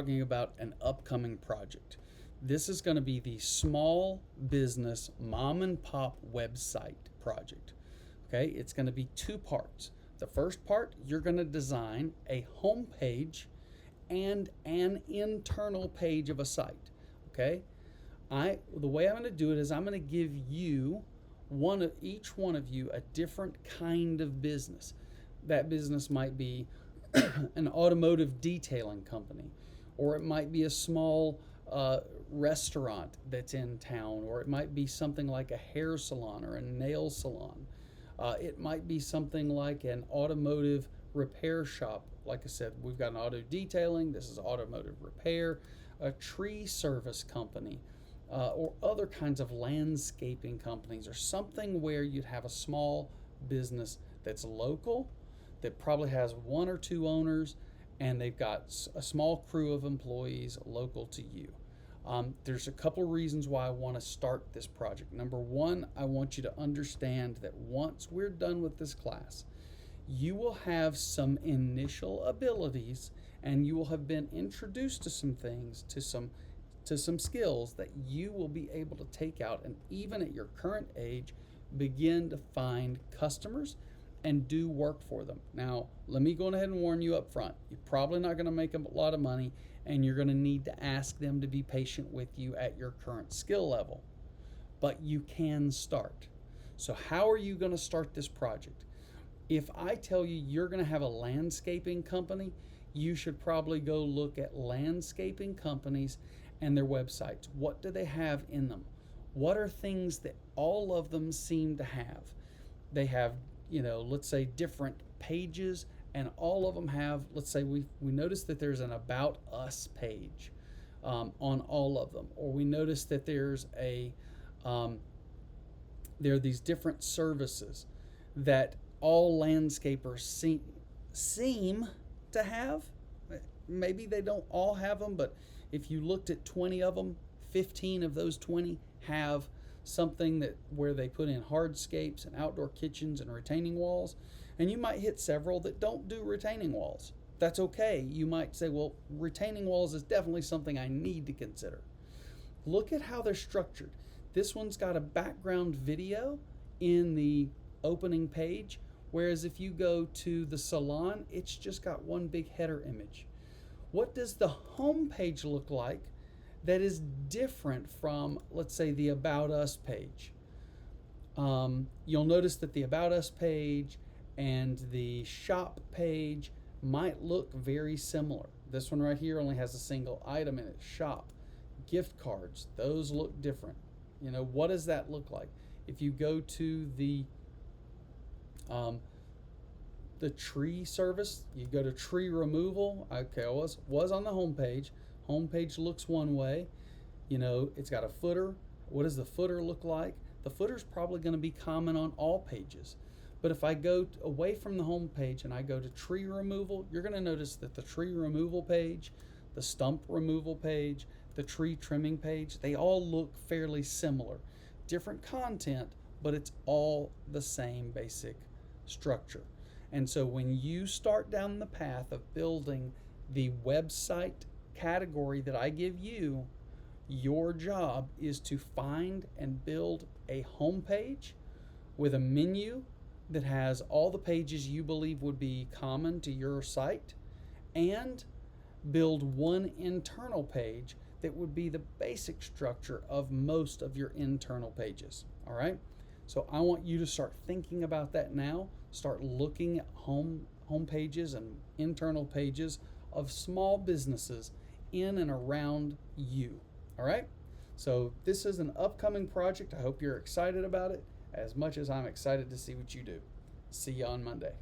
talking about an upcoming project. This is going to be the small business mom and pop website project. Okay, it's going to be two parts. The first part, you're going to design a home page and an internal page of a site. Okay, the way I'm going to do it is I'm going to give you each one of you a different kind of business. That business might be an automotive detailing company, or it might be a small restaurant that's in town, or it might be something like a hair salon or a nail salon. It might be something like an automotive repair shop. Like I said, we've got an auto detailing, this is automotive repair, a tree service company, or other kinds of landscaping companies, or something where you'd have a small business that's local, that probably has one or two owners, and they've got a small crew of employees local to you. There's a couple reasons why I want to start this project. Number one, I want you to understand that once we're done with this class, you will have some initial abilities, and you will have been introduced to some things, to some skills that you will be able to take out, and even at your current age, begin to find customers and do work for them. Now, let me go ahead and warn you up front. You're probably not going to make a lot of money, and you're going to need to ask them to be patient with you at your current skill level. But you can start. So how are you going to start this project? If I tell you you're going to have a landscaping company, you should probably go look at landscaping companies and their websites. What do they have in them? What are things that all of them seem to have? They have, let's say different pages, and all of them have, let's say we notice that there's an About Us page on all of them, or we notice that there are these different services that all landscapers seem to have. Maybe they don't all have them, but if you looked at 20 of them, 15 of those 20 have something where they put in hardscapes and outdoor kitchens and retaining walls. And you might hit several that don't do retaining walls. That's okay. You might say, well, retaining walls is definitely something I need to consider. Look at how they're structured. This one's got a background video in the opening page, whereas if you go to the salon, it's just got one big header image. What does the home page look like that is different from, let's say, the About Us page? You'll notice that the About Us page and the shop page might look very similar. This one right here only has a single item in it, shop. Gift cards, those look different. What does that look like? If you go to the tree service, you go to tree removal. Okay, I was on the home page. Home page looks one way. It's got a footer. What does the footer look like? The footer's probably going to be common on all pages. But if I go away from the home page and I go to tree removal, you're going to notice that the tree removal page, the stump removal page, the tree trimming page, they all look fairly similar. Different content, but it's all the same basic structure. And so when you start down the path of building the website category that I give you, your job is to find and build a home page with a menu that has all the pages you believe would be common to your site, and build one internal page that would be the basic structure of most of your internal pages. All right? So I want you to start thinking about that now. Start looking at home pages and internal pages of small businesses in and around you. All right? So this is an upcoming project. I hope you're excited about it as much as I'm excited to see what you do. See you on Monday.